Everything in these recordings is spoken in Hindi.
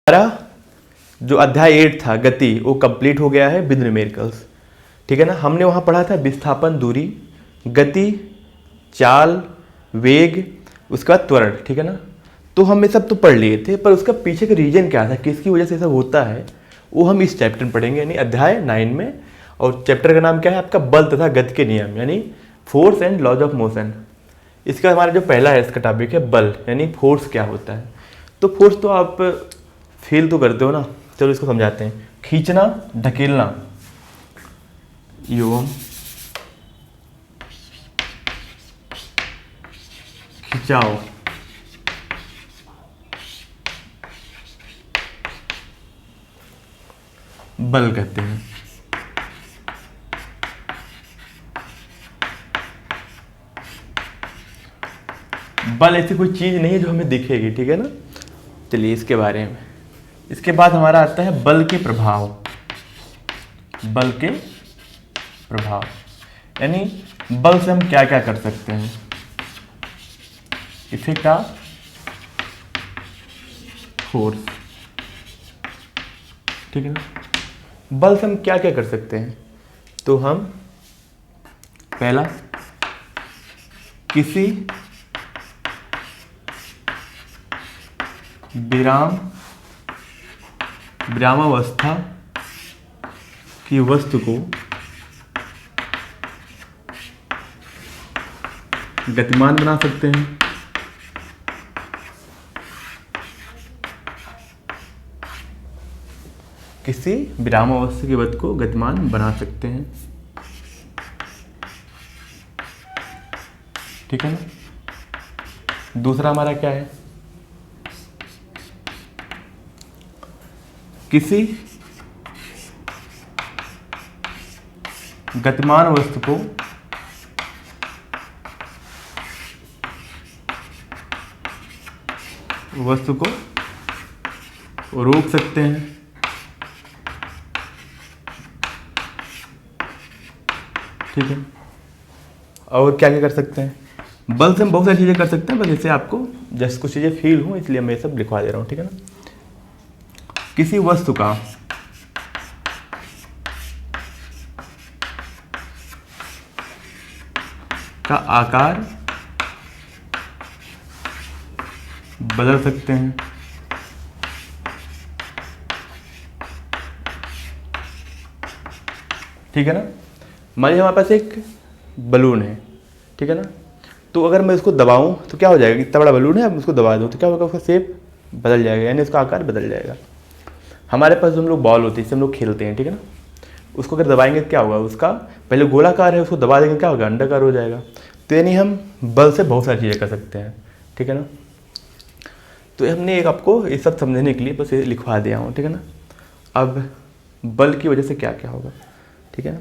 हमारा जो अध्याय 8 था गति, वो कंप्लीट हो गया है विद न्यूमेरिकल्स, ठीक है ना। हमने वहाँ पढ़ा था विस्थापन, दूरी, गति, चाल, वेग, उसका त्वरण, ठीक है ना। तो हम ये सब तो पढ़ लिए थे, पर उसका पीछे का रीजन क्या था, किसकी वजह से सब होता है, वो हम इस चैप्टर में पढ़ेंगे, यानी अध्याय 9 में। और चैप्टर का नाम क्या है आपका, बल तथा गति के नियम, यानी force and laws of motion. इसका हमारा जो पहला है इसका टॉपिक है बल, यानी फोर्स क्या होता है। तो फोर्स तो आप फील तो करते हो ना, चलो इसको समझाते हैं। खींचना, ढकेलना, एवं खिंचाव, बल कहते हैं। बल ऐसी कोई चीज नहीं है जो हमें दिखेगी, ठीक है ना। चलिए इसके बारे में। इसके बाद हमारा आता है बल के प्रभाव। बल के प्रभाव यानी बल से हम क्या क्या कर सकते हैं। इफेक्ट ऑफ फोर्स, ठीक है ना। बल से हम क्या क्या कर सकते हैं, तो हम पहला, किसी विरामावस्था की वस्तु को गतिमान बना सकते हैं। किसी विरामावस्था की वस्तु को गतिमान बना सकते हैं, ठीक है ना। दूसरा हमारा क्या है, किसी गतिमान वस्तु को रोक सकते हैं, ठीक है। और क्या क्या कर सकते हैं, बल से हम बहुत सारी चीज़ें कर सकते हैं, बस इससे आपको जस्ट कुछ चीज़ें फील हो इसलिए मैं ये सब लिखवा दे रहा हूँ, ठीक है ना। किसी वस्तु का आकार बदल सकते हैं, ठीक है ना। मान लीजिए हमारे पास एक बलून है, ठीक है ना। तो अगर मैं इसको दबाऊं तो क्या हो जाएगा, इतना बड़ा बलून है, अब उसको दबा दूं तो क्या होगा, उसका शेप बदल जाएगा, यानी उसका आकार बदल जाएगा। हमारे पास जो हम लोग बॉल होती है जिससे हम लोग खेलते हैं, ठीक है ना, उसको अगर दबाएंगे तो क्या होगा, उसका पहले गोलाकार है, उसको दबा देंगे क्या होगा, अंडाकार हो जाएगा। तो यानी हम बल से बहुत सारी चीज़ें कर सकते हैं, ठीक है ना। तो हमने एक आपको ये सब समझने के लिए बस ये लिखवा दिया हूँ, ठीक है ना। अब बल की वजह से क्या क्या होगा, ठीक है ना।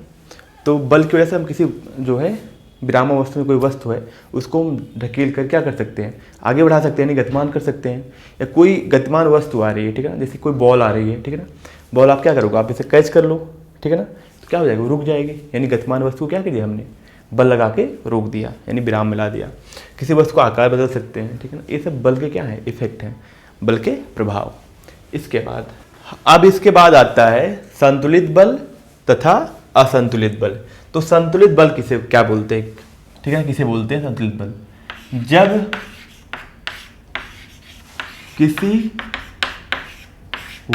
तो बल की वजह से हम किसी जो है विरामावस्था में कोई वस्तु है उसको हम ढकेल कर क्या कर सकते हैं, आगे बढ़ा सकते हैं, यानी गतिमान कर सकते हैं। या कोई गतिमान वस्तु आ रही है, ठीक है ना, जैसे कोई बॉल आ रही है, ठीक है ना। बॉल आप क्या करोगे, आप इसे कैच कर लो, ठीक है ना, तो क्या हो जाएगा, रुक जाएगी, यानी गतिमान वस्तु को क्या कर दिया हमने, बल लगा के रोक दिया, यानी विराम मिला दिया। किसी वस्तु का आकार बदल सकते हैं, ठीक है ना। ये सब बल के क्या है, इफेक्ट हैं, बल के प्रभाव। इसके बाद आता है संतुलित बल तथा असंतुलित बल। तो संतुलित बल किसे क्या बोलते हैं, ठीक है, किसे बोलते हैं संतुलित बल, जब किसी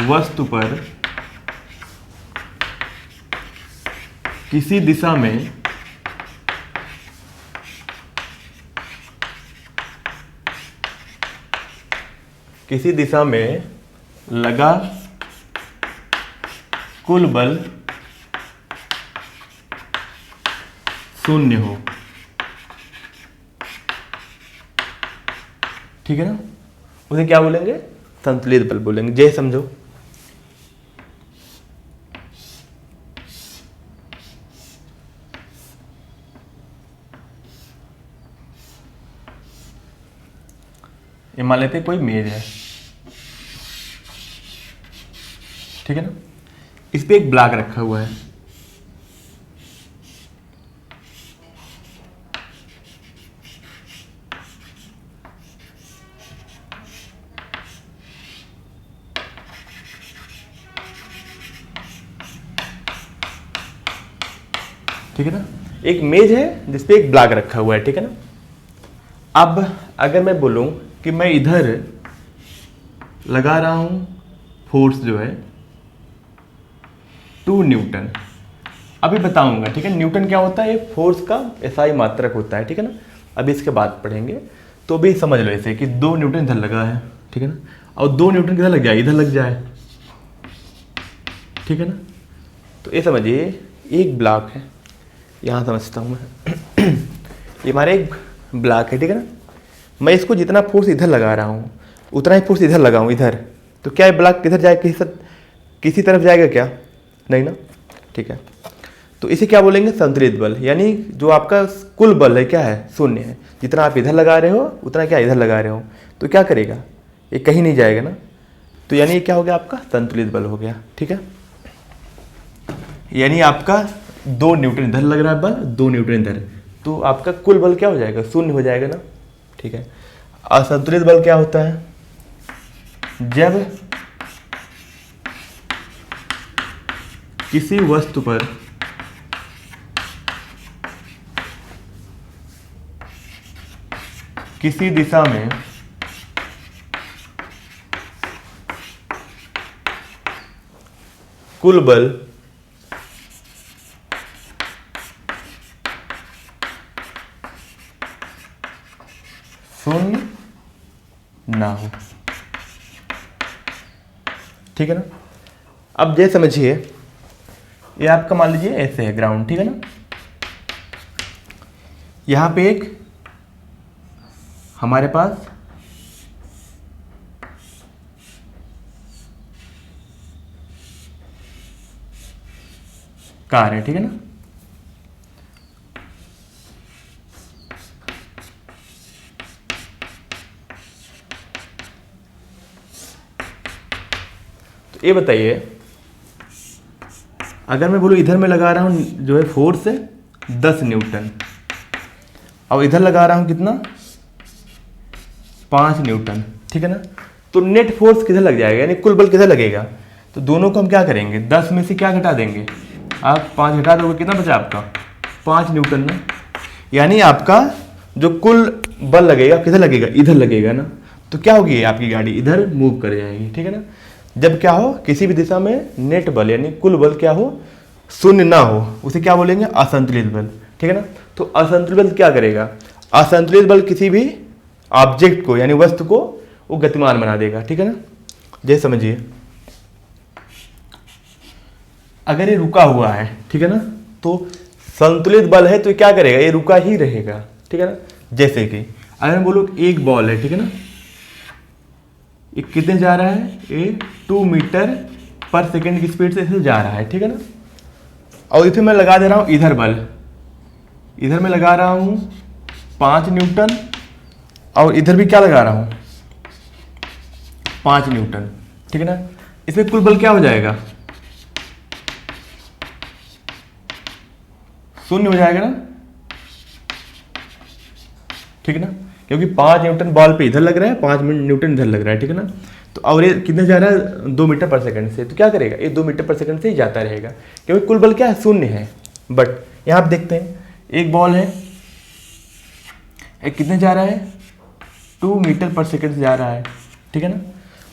वस्तु पर किसी दिशा में लगा कुल बल शून्य हो, ठीक है ना, उसे क्या बोलेंगे, संतुलित बल बोलेंगे। जैसे समझो, ये मान लेते कोई मेज है, ठीक है ना, इस पे एक ब्लॉक रखा हुआ है, ठीक है ना। एक मेज है जिसपे एक ब्लॉक रखा हुआ है, ठीक है ना। अब अगर मैं बोलूं कि मैं इधर लगा रहा हूं फोर्स जो है 2 न्यूटन, अभी बताऊंगा, ठीक है। न्यूटन क्या होता है, ये फोर्स का एसआई मात्रक होता है, ठीक है ना। अभी इसके बाद पढ़ेंगे, तो भी समझ लो ऐसे कि 2 न्यूटन इधर लगा है, ठीक है ना, और 2 न्यूटन किधर लग जाए, इधर लग जाए, ठीक है ना। तो ये समझिए एक ब्लॉक है, यहाँ समझता हूँ मैं ये हमारा एक ब्लॉक है, ठीक है ना। मैं इसको जितना फोर्स इधर लगा रहा हूँ उतना ही फोर्स इधर लगाऊँ इधर, तो क्या ये ब्लॉक किधर जाएगा, किसी तरफ जाएगा क्या, नहीं ना, ठीक है। तो इसे क्या बोलेंगे, संतुलित बल, यानी जो आपका कुल बल है क्या है, शून्य है। जितना आप इधर लगा रहे हो उतना क्या इधर लगा रहे हो, तो क्या करेगा, ये कहीं नहीं जाएगा ना। तो यानी ये क्या हो गया, आपका संतुलित बल हो गया, ठीक है। यानी आपका 2 न्यूटन इधर लग रहा है बल, 2 न्यूटन इधर, तो आपका कुल बल क्या हो जाएगा, शून्य हो जाएगा ना, ठीक है। असंतुलित बल क्या होता है, जब किसी वस्तु पर किसी दिशा में कुल बल शून्य ना हो, ठीक है ना। अब जैसे समझिए, ये आपका मान लीजिए ऐसे है ग्राउंड, ठीक है ना। यहां पे एक हमारे पास कार है, ठीक है ना। तो ये बताइए, अगर मैं बोलूं इधर मैं लगा रहा हूं जो है फोर्स है 10 न्यूटन, और इधर लगा रहा हूं कितना, 5 न्यूटन, ठीक है ना। तो नेट फोर्स किधर लग जाएगा, यानी कुल बल किधर लगेगा, तो दोनों को हम क्या करेंगे, 10 में से क्या घटा देंगे, आप 5 घटा दोगे, कितना बचा आपका, 5 न्यूटन ना। यानी आपका जो कुल बल लगेगा किधर लगेगा, इधर लगेगा ना। तो क्या होगी, आपकी गाड़ी इधर मूव कर जाएगी, ठीक है ना। जब क्या हो, किसी भी दिशा में नेट बल यानी कुल बल क्या हो, शून्य ना हो, उसे क्या बोलेंगे, असंतुलित बल, ठीक है ना। तो असंतुलित बल क्या करेगा, असंतुलित बल किसी भी ऑब्जेक्ट को यानी वस्तु को वो गतिमान बना देगा, ठीक है ना। जैसे समझिए, अगर ये रुका हुआ है, ठीक है ना, तो संतुलित बल है तो क्या करेगा, ये रुका ही रहेगा, ठीक है ना। जैसे कि अगर मैं बोलूँ एक बॉल है, ठीक है ना, ये कितने जा रहा है, ये 2 मीटर पर सेकेंड की स्पीड से इसे जा रहा है, ठीक है ना। और इसे मैं लगा दे रहा हूँ इधर बल, इधर मैं लगा रहा हूँ 5 न्यूटन, और इधर भी क्या लगा रहा हूँ 5 न्यूटन, ठीक है ना। इसमें कुल बल क्या हो जाएगा, शून्य हो जाएगा ना, ठीक है ना, क्योंकि 5 न्यूटन बॉल पे इधर लग रहा है, 5 न्यूटन इधर लग रहा है, ठीक है ना। तो और ये कितने जा रहा है, 2 मीटर पर सेकंड से, तो क्या करेगा, ये 2 मीटर पर सेकंड से ही जाता रहेगा, क्योंकि कुल बल क्या है, शून्य है। बट यहाँ आप देखते हैं एक बॉल है, एक कितने जा रहा है, 2 मीटर पर सेकंड से जा रहा है, ठीक है ना।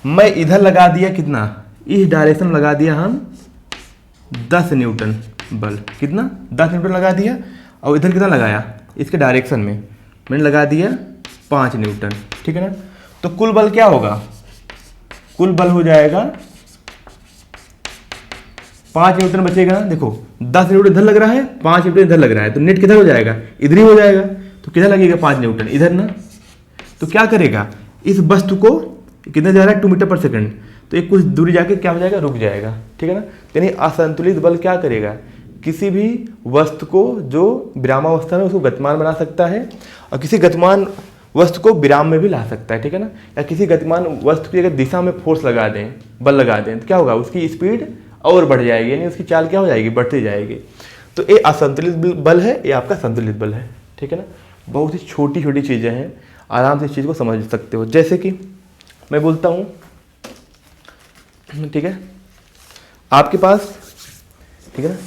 मैं इधर लगा दिया कितना, इस डायरेक्शन में लगा दिया हम 10 न्यूटन बल, कितना 10 न्यूटन लगा दिया, और इधर कितना लगाया, इसके डायरेक्शन में मैंने लगा दिया 5 न्यूटन, ठीक है ना। तो कुल बल क्या होगा, कुल बल हो जाएगा 5 न्यूटन बचेगा ना। देखो 10 न्यूटन इधर लग रहा है, 5 न्यूटन इधर लग रहा है, तो नेट किधर हो जाएगा, इधर ही हो जाएगा। तो किधर लगेगा 5 न्यूटन, इधर ना। तो क्या करेगा, इस वस्तु को कितना जा रहा है, 2 मीटर पर सेकंड, तो एक कुछ दूरी जाके क्या हो जाएगा, रुक जाएगा, ठीक है ना। यानी असंतुलित बल क्या करेगा, किसी भी वस्तु को जो विरामावस्था में उसको गतिमान बना सकता है, और किसी गतिमान वस्तु को विराम में भी ला सकता है, ठीक है ना। या किसी गतिमान वस्तु की अगर दिशा में फोर्स लगा दें, बल लगा दें, तो क्या होगा, उसकी स्पीड और बढ़ जाएगी, यानी उसकी चाल क्या हो जाएगी, बढ़ती जाएगी। तो ये असंतुलित बल है, ये आपका संतुलित बल है, ठीक है ना। बहुत ही छोटी छोटी चीज़ें हैं, आराम से इस चीज़ को समझ सकते हो। जैसे कि मैं बोलता हूँ, ठीक है, आपके पास, ठीक है ना,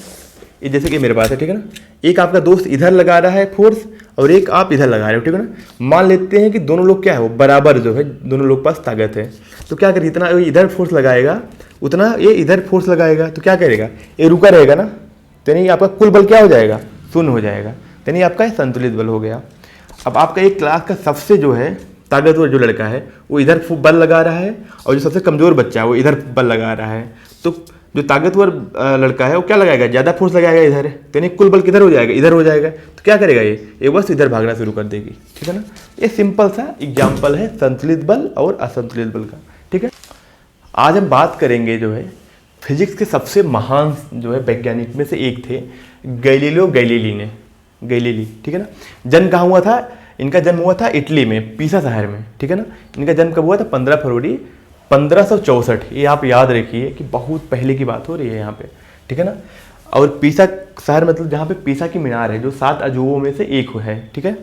ये जैसे कि मेरे पास है, ठीक है ना, एक आपका दोस्त इधर लगा रहा है फोर्स और एक आप इधर लगा रहे हो, ठीक है ना। मान लेते हैं कि दोनों लोग क्या है, वो बराबर जो है, दोनों लोग के पास ताकत है, तो क्या करें, इतना इधर फोर्स लगाएगा उतना ये इधर फोर्स लगाएगा, तो क्या करेगा, ये रुका रहेगा ना, तो यानी आपका कुल बल क्या हो जाएगा, शून्य हो जाएगा, यानी आपका संतुलित बल हो गया। अब आपका एक क्लास का सबसे जो है ताकतवर जो लड़का है वो इधर बल लगा रहा है और जो सबसे कमज़ोर बच्चा है वो इधर बल लगा रहा है, तो जो ताकतवर लड़का है वो क्या लगाएगा, ज़्यादा फोर्स लगाएगा इधर, तो यानी कुल बल किधर हो जाएगा, इधर हो जाएगा, तो क्या करेगा ये बस इधर भागना शुरू कर देगी, ठीक है ना। ये सिंपल सा एग्जाम्पल है संतुलित बल और असंतुलित बल का, ठीक है। आज हम बात करेंगे जो है फिजिक्स के सबसे महान जो है वैज्ञानिक में से एक थे गैलीलियो गैलीली, ठीक है ना। जन्म कहाँ हुआ था, इनका जन्म हुआ था इटली में, पीसा शहर में, ठीक है ना। इनका जन्म कब हुआ था, 15 फरवरी 1564। ये आप याद रखिए कि बहुत पहले की बात हो रही है यहाँ पे, ठीक है ना। और पीसा शहर मतलब जहाँ पे पीसा की मीनार है जो 7 अजूबों में से एक है, ठीक है।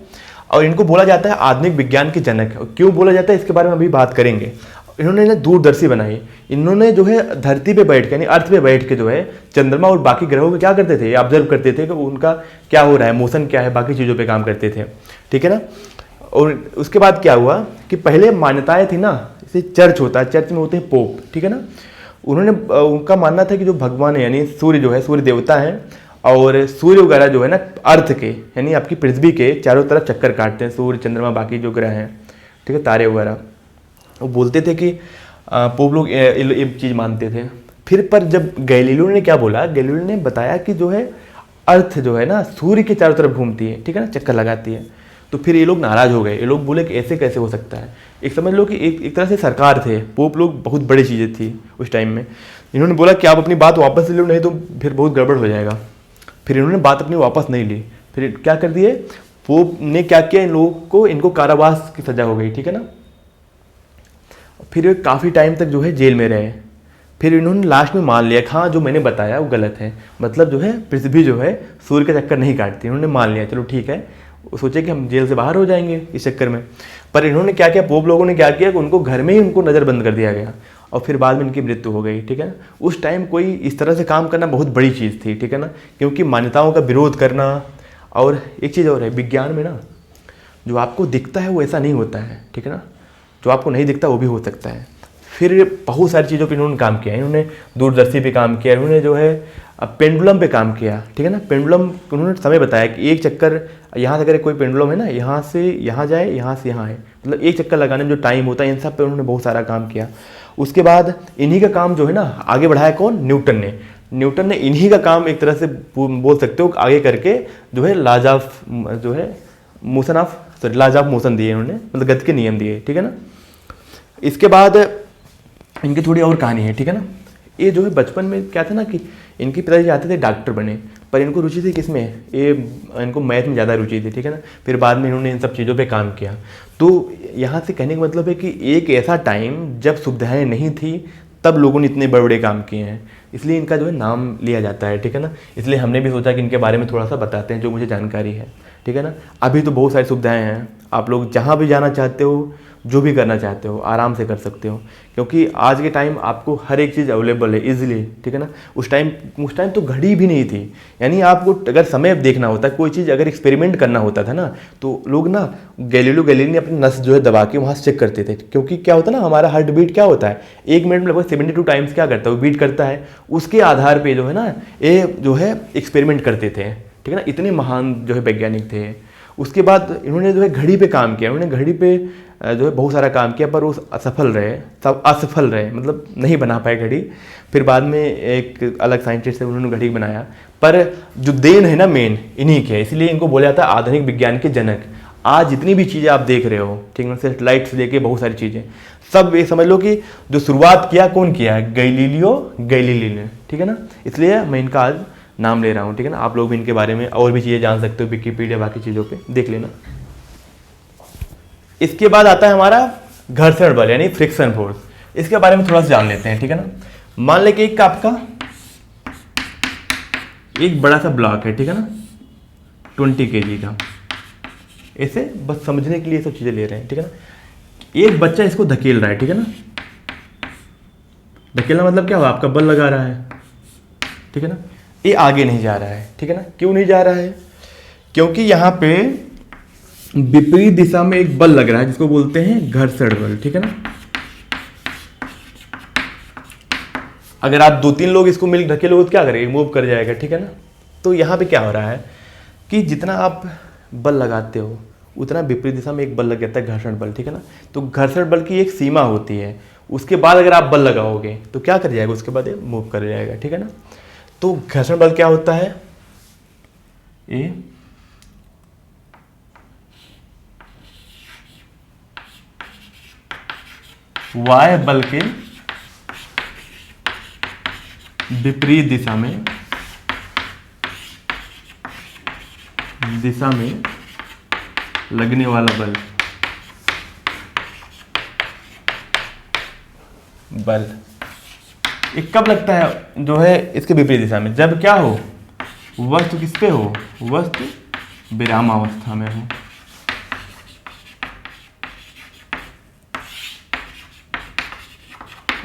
और इनको बोला जाता है आधुनिक विज्ञान के जनक। और क्यों बोला जाता है इसके बारे में अभी बात करेंगे। इन्होंने ना दूरदर्शी बनाई, इन्होंने जो है धरती पे बैठ के यानी अर्थ पे बैठ के जो है चंद्रमा और बाकी ग्रहों को क्या करते थे, ऑब्जर्व करते थे कि उनका क्या हो रहा है, मोशन क्या है, बाकी चीज़ों पे काम करते थे, ठीक है ना। और उसके बाद क्या हुआ कि पहले मान्यताएं थी ना, जैसे चर्च होता है, चर्च में होते हैं पोप, ठीक है ना। उन्होंने उनका मानना था कि जो भगवान है यानी सूर्य जो है, सूर्य देवता है और सूर्य वगैरह जो है ना अर्थ के यानी आपकी पृथ्वी के चारों तरफ चक्कर काटते हैं, सूर्य चंद्रमा बाकी जो ग्रह हैं, ठीक है, तारे वगैरह। वो बोलते थे कि पोप लोग ये चीज़ मानते थे। फिर पर जब गैलीलियो ने क्या बोला, गैलीलियो ने बताया कि जो है अर्थ जो है ना सूर्य के चारों तरफ घूमती है, ठीक है ना, चक्कर लगाती है। तो फिर ये लोग नाराज़ हो गए, ये लोग बोले कि ऐसे कैसे हो सकता है। एक समझ लो कि एक तरह से सरकार थे, पोप लोग बहुत बड़ी चीज़ें थी उस टाइम में। इन्होंने बोला कि आप अपनी बात वापस ले लो, नहीं तो फिर बहुत गड़बड़ हो जाएगा। फिर इन्होंने बात अपनी वापस नहीं ली, फिर क्या कर दिए, पोप ने क्या किया, इन लोगों को इनको कारावास की सज़ा हो गई, ठीक है ना। फिर काफ़ी टाइम तक जो है जेल में रहे। फिर इन्होंने लास्ट में मान लिया कि हाँ जो मैंने बताया वो गलत है, मतलब जो है पृथ्वी जो है सूर्य का चक्कर नहीं काटती। इन्होंने मान लिया, चलो ठीक है, सोचे कि हम जेल से बाहर हो जाएंगे इस चक्कर में। पर इन्होंने क्या किया, पोप लोगों ने क्या किया कि उनको घर में ही उनको नज़रबंद कर दिया गया और फिर बाद में इनकी मृत्यु हो गई, ठीक है ना। उस टाइम कोई इस तरह से काम करना बहुत बड़ी चीज़ थी, ठीक है ना, क्योंकि मान्यताओं का विरोध करना। और एक चीज़ और है, विज्ञान में ना जो आपको दिखता है वो ऐसा नहीं होता है, ठीक है ना, जो आपको नहीं दिखता वो भी हो सकता है। फिर बहुत सारी चीज़ों पे इन्होंने काम किया, इन्होंने दूरदर्शी पे काम किया, इन्होंने जो है पेंडुलम पे काम किया, ठीक है ना। पेंडुलम उन्होंने समय बताया कि एक चक्कर यहाँ से अगर कोई पेंडुलम है ना, यहाँ से यहाँ जाए, यहाँ से यहाँ है, मतलब एक चक्कर लगाने में जो टाइम होता है, इन सब पे उन्होंने बहुत सारा काम किया। उसके बाद इन्हीं का काम जो है ना आगे बढ़ाया कौन, न्यूटन ने इन्हीं का काम एक तरह से बोल सकते हो आगे करके जो है लॉज ऑफ जो है लॉज ऑफ मोशन दिए इन्होंने, मतलब गति के नियम दिए, ठीक है ना। इसके बाद इनकी थोड़ी और कहानी है, ठीक है ना। ये जो है बचपन में क्या था ना कि इनके पिताजी चाहते थे डॉक्टर बने, पर इनको रुचि थी किसमें, ये इनको मैथ में ज़्यादा रुचि थी, ठीक है ना। फिर बाद में इन्होंने इन सब चीज़ों पे काम किया। तो यहाँ से कहने का मतलब है कि एक ऐसा टाइम जब सुविधाएं नहीं थी तब लोगों ने इतने बड़े बड़े काम किए हैं, इसलिए इनका जो है नाम लिया जाता है, ठीक है ना। इसलिए हमने भी सोचा कि इनके बारे में थोड़ा सा बताते हैं जो मुझे जानकारी है, ठीक है ना। अभी तो बहुत सारी सुविधाएं हैं, आप लोग जहाँ भी जाना चाहते हो, जो भी करना चाहते हो आराम से कर सकते हो, क्योंकि आज के टाइम आपको हर एक चीज़ अवेलेबल है इजीली, ठीक है ना। उस टाइम तो घड़ी भी नहीं थी, यानी आपको अगर समय देखना होता, कोई चीज़ अगर एक्सपेरिमेंट करना होता था ना, तो लोग ना गैलीलियो ने अपनी नस जो है दबा के वहाँ से चेक करते थे, क्योंकि क्या होता है ना, हमारा हार्ट बीट क्या होता है, 1 मिनट में लगभग 72 टाइम्स क्या करता है, वो बीट करता है। उसके आधार पर जो है ना ये जो है एक्सपेरिमेंट करते थे, ठीक है ना। इतने महान जो है वैज्ञानिक थे। उसके बाद इन्होंने जो है घड़ी पे काम किया, उन्होंने घड़ी पे जो है बहुत सारा काम किया, पर वो असफल रहे, मतलब नहीं बना पाए घड़ी। फिर बाद में एक अलग साइंटिस्ट से उन्होंने घड़ी बनाया, पर जो देन है ना मेन इन्हीं के है, इसलिए इनको बोला जाता है आधुनिक विज्ञान के जनक। आज जितनी भी चीज़ें आप देख रहे हो, ठीक है, सेटेलाइट से लेके बहुत सारी चीज़ें, सब ये समझ लो कि जो शुरुआत किया कौन किया है, गैलीलियो ने, ठीक है ना। इसलिए मैं इनका आज नाम ले रहा हूँ, ठीक है ना। आप लोग भी इनके बारे में और भी चीज़ें जान सकते हो, विकिपीडिया बाकी चीज़ों पे देख लेना। इसके बाद आता है हमारा घर्षण बल यानी फ्रिक्शन फोर्स। इसके बारे में थोड़ा सा जान लेते हैं, ठीक है ना। मान लें कि एक आपका एक बड़ा सा ब्लॉक है, ठीक है ना, 20 kg का। ऐसे बस समझने के लिए सब चीज़ें ले रहे हैं, ठीक है ना। एक बच्चा इसको धकेल रहा है, ठीक है ना। धकेलना मतलब क्या हुआ, आपका बल लगा रहा है, ठीक है ना। ये आगे नहीं जा रहा है, ठीक है ना। क्यों नहीं जा रहा है? क्योंकि यहाँ पे विपरीत दिशा में एक बल लग रहा है जिसको बोलते हैं घर्षण बल, ठीक है ना। अगर आप 2-3 लोग इसको मिल ढके लोग तो क्या करेंगे, मूव कर जाएगा, ठीक है ना। तो यहाँ पे क्या हो रहा है कि जितना आप बल लगाते हो उतना विपरीत दिशा में एक बल लग जाता है, घर्षण बल, ठीक है ना। तो घर्षण बल की एक सीमा होती है, उसके बाद अगर आप बल लगाओगे तो क्या कर जाएगा, उसके बाद ये मूव कर जाएगा, ठीक है ना। तो घर्षण बल क्या होता है, ये वाय बल के विपरीत दिशा में लगने वाला बल ये कब लगता है, जो है इसके विपरीत दिशा में, जब क्या हो, वस्तु किस पे हो, वस्तु विरामावस्था में हो।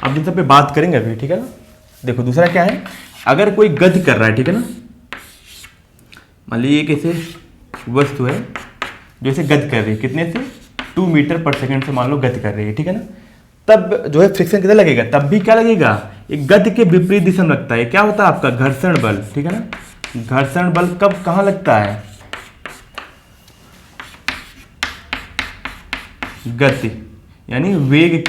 अब इन सब पे बात करेंगे अभी, ठीक है ना। देखो दूसरा क्या है, अगर कोई गति कर रहा है, ठीक है ना, मान लीजिए एक ऐसे वस्तु है जो इसे गति कर रही है, कितने से, 2 मीटर पर सेकंड से मान लो गति कर रही है, ठीक है ना। तब जो है फ्रिक्शन कितना लगेगा, तब भी क्या लगेगा, एक गति के विपरीत दिशा में लगता है, क्या होता है आपका घर्षण बल, ठीक है ना। घर्षण बल कब कहाँ लगता है, गति यानी वेग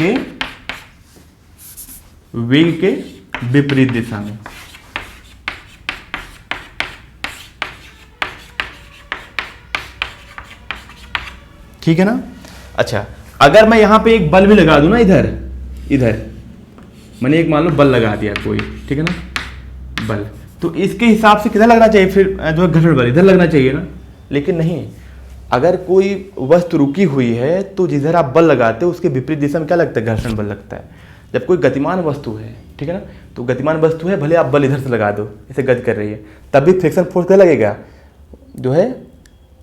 के विपरीत दिशा में। ठीक है ना। अच्छा, अगर मैं यहां पे एक बल भी लगा दूं ना, इधर मैंने एक मान लो बल लगा दिया कोई, ठीक है ना, बल, तो इसके हिसाब से कितना लगना चाहिए, फिर जो है घर्षण बल इधर लगना चाहिए ना। लेकिन नहीं, अगर कोई वस्तु रुकी हुई है तो जिधर आप बल लगाते हो उसके विपरीत दिशा में क्या लगता है, घर्षण बल लगता है। जब कोई गतिमान वस्तु है, ठीक है ना, तो गतिमान वस्तु है, भले आप बल इधर से लगा दो, इसे गति कर रही है, तब भी फ्रिक्शन फोर्स क्या लगेगा,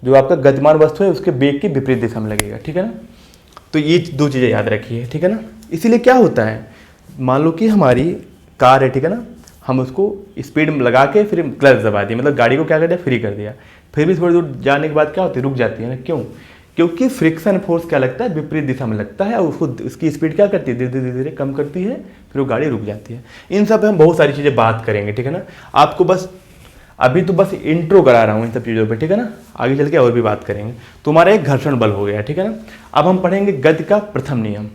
जो आपका गतिमान वस्तु है उसके वेग की विपरीत दिशा में लगेगा, ठीक है ना। तो ये 2 चीज़ें याद रखिए, ठीक है ना। इसीलिए क्या होता है, मान लो कि हमारी कार है, ठीक है ना, हम उसको स्पीड में लगा के फिर क्लच दबा दिया, मतलब गाड़ी को क्या कर दिया, फ्री कर दिया, फिर भी थोड़ी दूर जाने के बाद क्या होती है, रुक जाती है ना। क्यों? क्योंकि फ्रिक्शन फोर्स क्या लगता है, विपरीत दिशा में लगता है, और उसको उसकी स्पीड क्या करती है, धीरे धीरे धीरे कम करती है, फिर वो गाड़ी रुक जाती है। इन सब पे हम बहुत सारी चीज़ें बात करेंगे, ठीक है ना। आपको बस अभी तो बस इंट्रो करा रहा हूँ इन सब चीज़ों पे, ठीक है ना। आगे चल के और भी बात करेंगे। तुम्हारा एक घर्षण बल हो गया, ठीक है ना। अब हम पढ़ेंगे गति का प्रथम नियम।